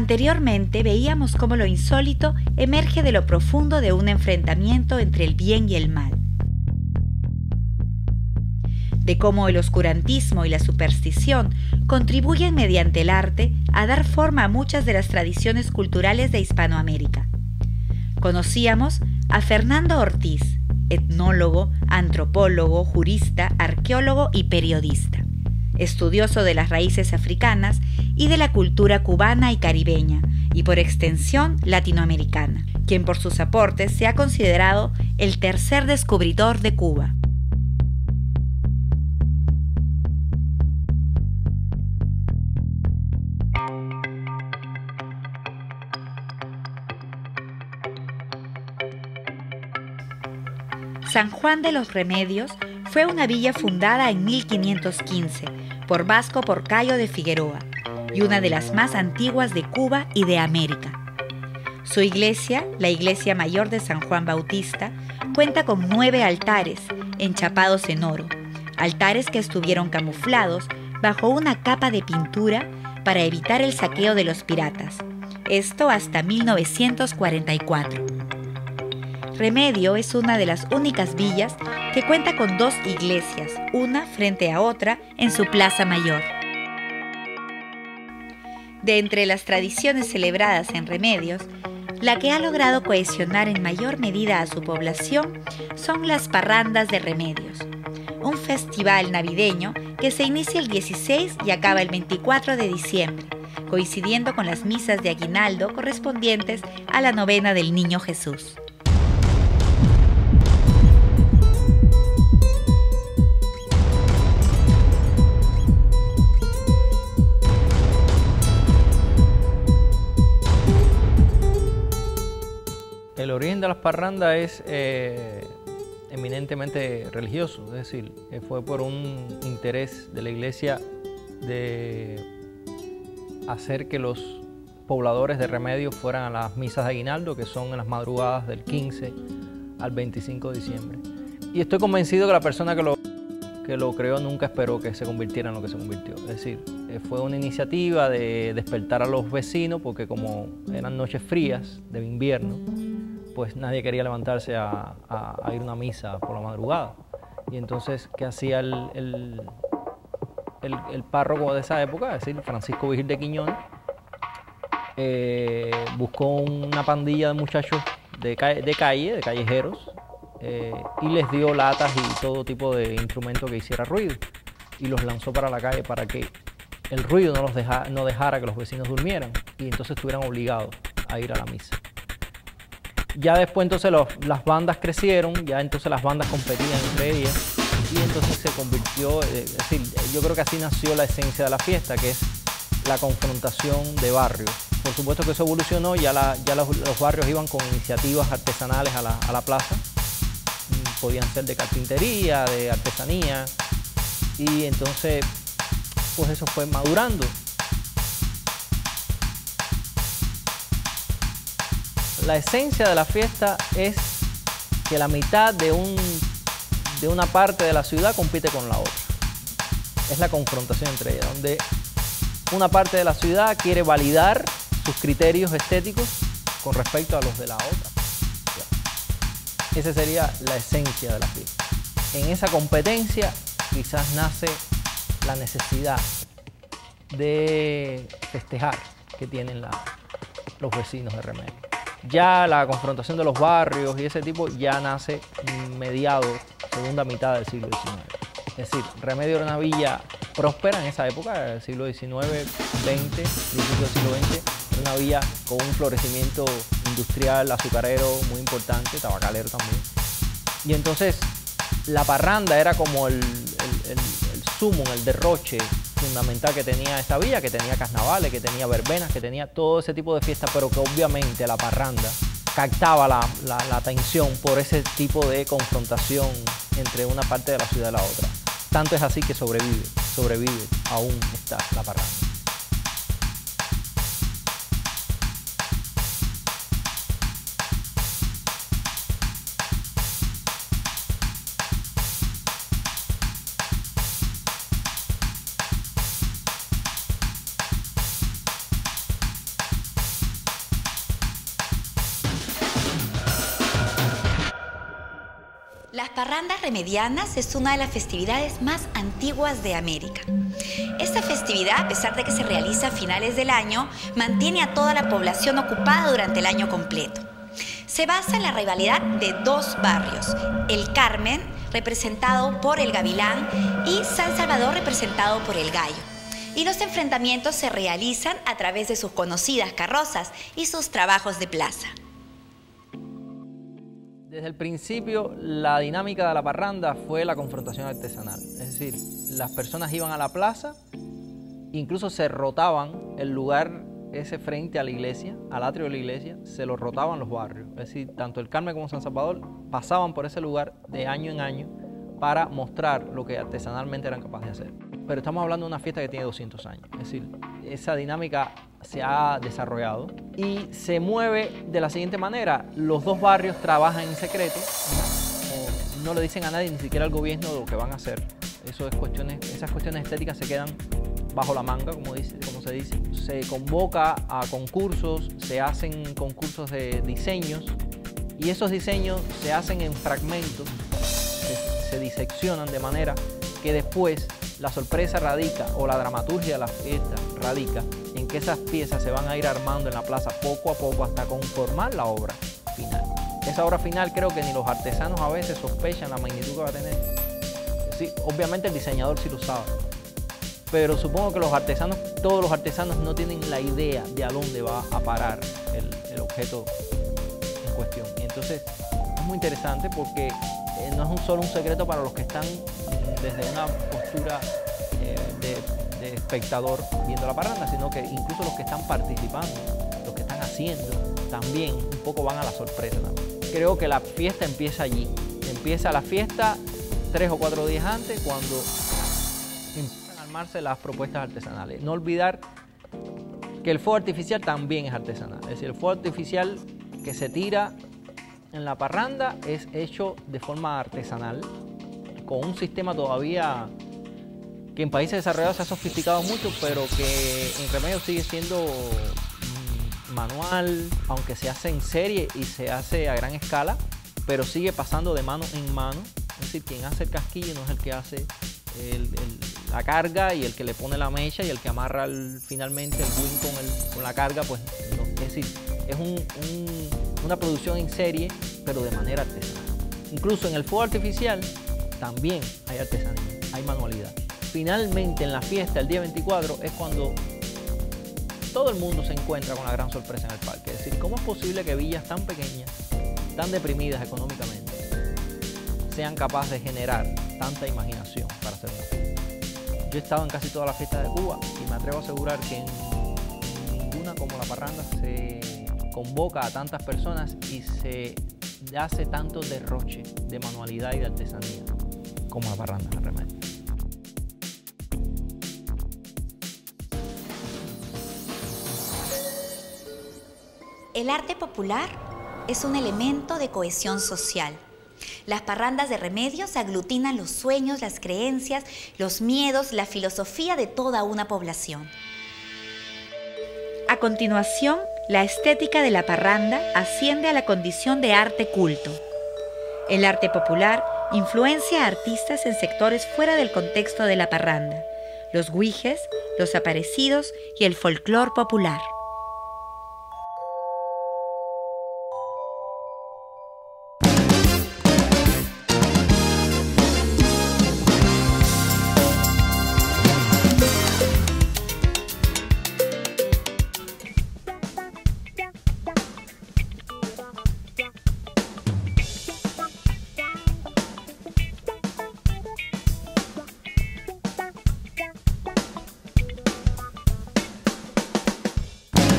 Anteriormente veíamos cómo lo insólito emerge de lo profundo de un enfrentamiento entre el bien y el mal, de cómo el oscurantismo y la superstición contribuyen mediante el arte a dar forma a muchas de las tradiciones culturales de Hispanoamérica. Conocíamos a Fernando Ortiz, etnólogo, antropólogo, jurista, arqueólogo y periodista, estudioso de las raíces africanas y de la cultura cubana y caribeña, y por extensión latinoamericana, quien por sus aportes se ha considerado el tercer descubridor de Cuba. San Juan de los Remedios fue una villa fundada en 1515 por Vasco Porcayo de Figueroa y una de las más antiguas de Cuba y de América. Su iglesia, la Iglesia Mayor de San Juan Bautista, cuenta con 9 altares enchapados en oro, altares que estuvieron camuflados bajo una capa de pintura para evitar el saqueo de los piratas. Esto hasta 1944. Remedio es una de las únicas villas que cuenta con 2 iglesias, una frente a otra en su plaza mayor. De entre las tradiciones celebradas en Remedios, la que ha logrado cohesionar en mayor medida a su población son las parrandas de Remedios, un festival navideño que se inicia el 16 y acaba el 24 de diciembre, coincidiendo con las misas de aguinaldo correspondientes a la novena del Niño Jesús. El origen de las parrandas es eminentemente religioso, es decir, fue por un interés de la iglesia de hacer que los pobladores de Remedios fueran a las misas de aguinaldo, que son en las madrugadas del 15 al 25 de diciembre. Y estoy convencido que la persona que lo creó nunca esperó que se convirtiera en lo que se convirtió. Es decir, fue una iniciativa de despertar a los vecinos, porque como eran noches frías de invierno, pues nadie quería levantarse a ir a una misa por la madrugada. Y entonces, ¿qué hacía el párroco de esa época? Es decir, Francisco Vigil de Quiñones, buscó una pandilla de muchachos de callejeros, y les dio latas y todo tipo de instrumento que hiciera ruido, y los lanzó para la calle para que el ruido no dejara que los vecinos durmieran, y entonces estuvieran obligados a ir a la misa. Ya después entonces las bandas crecieron, ya entonces las bandas competían entre ellas, y entonces se convirtió, es decir, yo creo que así nació la esencia de la fiesta, que es la confrontación de barrios. Por supuesto que eso evolucionó, ya los barrios iban con iniciativas artesanales a la plaza, podían ser de carpintería, de artesanía, y entonces pues eso fue madurando. La esencia de la fiesta es que la mitad de una parte de la ciudad compite con la otra. Es la confrontación entre ellas, donde una parte de la ciudad quiere validar sus criterios estéticos con respecto a los de la otra. Esa sería la esencia de la fiesta. En esa competencia quizás nace la necesidad de festejar que tienen los vecinos de Remedios. Ya la confrontación de los barrios y ese tipo ya nace mediados, segunda mitad del siglo XIX. Es decir, Remedios era una villa próspera en esa época, del siglo XIX, XX, principio del siglo XX. Era una villa con un florecimiento industrial, azucarero muy importante, tabacalero también. Y entonces la parranda era como el sumum, el derroche fundamental que tenía esa villa, que tenía carnavales, que tenía verbenas, que tenía todo ese tipo de fiestas, pero que obviamente la parranda captaba la atención por ese tipo de confrontación entre una parte de la ciudad y la otra. Tanto es así que sobrevive, aún está la parranda. Las parrandas remedianas es una de las festividades más antiguas de América. Esta festividad, a pesar de que se realiza a finales del año, mantiene a toda la población ocupada durante el año completo. Se basa en la rivalidad de dos barrios, el Carmen, representado por el Gavilán, y San Salvador, representado por el Gallo. Y los enfrentamientos se realizan a través de sus conocidas carrozas y sus trabajos de plaza. Desde el principio, la dinámica de la parranda fue la confrontación artesanal. Es decir, las personas iban a la plaza, incluso se rotaban el lugar ese frente a la iglesia, al atrio de la iglesia, se lo rotaban los barrios. Es decir, tanto el Carmen como San Salvador pasaban por ese lugar de año en año para mostrar lo que artesanalmente eran capaces de hacer. Pero estamos hablando de una fiesta que tiene 200 años. Es decir, esa dinámica se ha desarrollado y se mueve de la siguiente manera. Los dos barrios trabajan en secreto, no le dicen a nadie, ni siquiera al gobierno, lo que van a hacer. Esas cuestiones estéticas se quedan bajo la manga, como se dice. Se convoca a concursos, se hacen concursos de diseños y esos diseños se hacen en fragmentos, se diseccionan de manera que después la sorpresa radica, o la dramaturgia de la fiesta radica, en que esas piezas se van a ir armando en la plaza poco a poco hasta conformar la obra final. Esa obra final creo que ni los artesanos a veces sospechan la magnitud que va a tener. Sí, obviamente el diseñador sí lo sabe, pero supongo que todos los artesanos no tienen la idea de a dónde va a parar el objeto en cuestión. Y entonces es muy interesante porque no es solo un secreto para los que están desde una postura de espectador viendo la parranda, sino que incluso los que están participando, los que están haciendo, también un poco van a la sorpresa también. Creo que la fiesta empieza allí. Empieza la fiesta 3 o 4 días antes, cuando empiezan a armarse las propuestas artesanales. No olvidar que el fuego artificial también es artesanal. Es decir, el fuego artificial que se tira en la parranda es hecho de forma artesanal, con un sistema todavía que en países desarrollados se ha sofisticado mucho, pero que en Remedios sigue siendo manual, aunque se hace en serie y se hace a gran escala, pero sigue pasando de mano en mano. Es decir, quien hace el casquillo no es el que hace la carga y el que le pone la mecha y el que amarra finalmente el buin con la carga, pues no. Es decir, es una producción en serie, pero de manera artesanal. Incluso en el fuego artificial también hay artesanía, hay manualidad. Finalmente en la fiesta, el día 24, es cuando todo el mundo se encuentra con la gran sorpresa en el parque. Es decir, ¿cómo es posible que villas tan pequeñas, tan deprimidas económicamente, sean capaces de generar tanta imaginación para hacer una fiesta? Yo he estado en casi todas las fiestas de Cuba y me atrevo a asegurar que en ninguna como la parranda se convoca a tantas personas y se hace tanto derroche de manualidad y de artesanía como la parranda de Remedios. El arte popular es un elemento de cohesión social. Las parrandas de Remedios aglutinan los sueños, las creencias, los miedos, la filosofía de toda una población. A continuación, la estética de la parranda asciende a la condición de arte culto. El arte popular influencia a artistas en sectores fuera del contexto de la parranda, los güijes, los aparecidos y el folclor popular.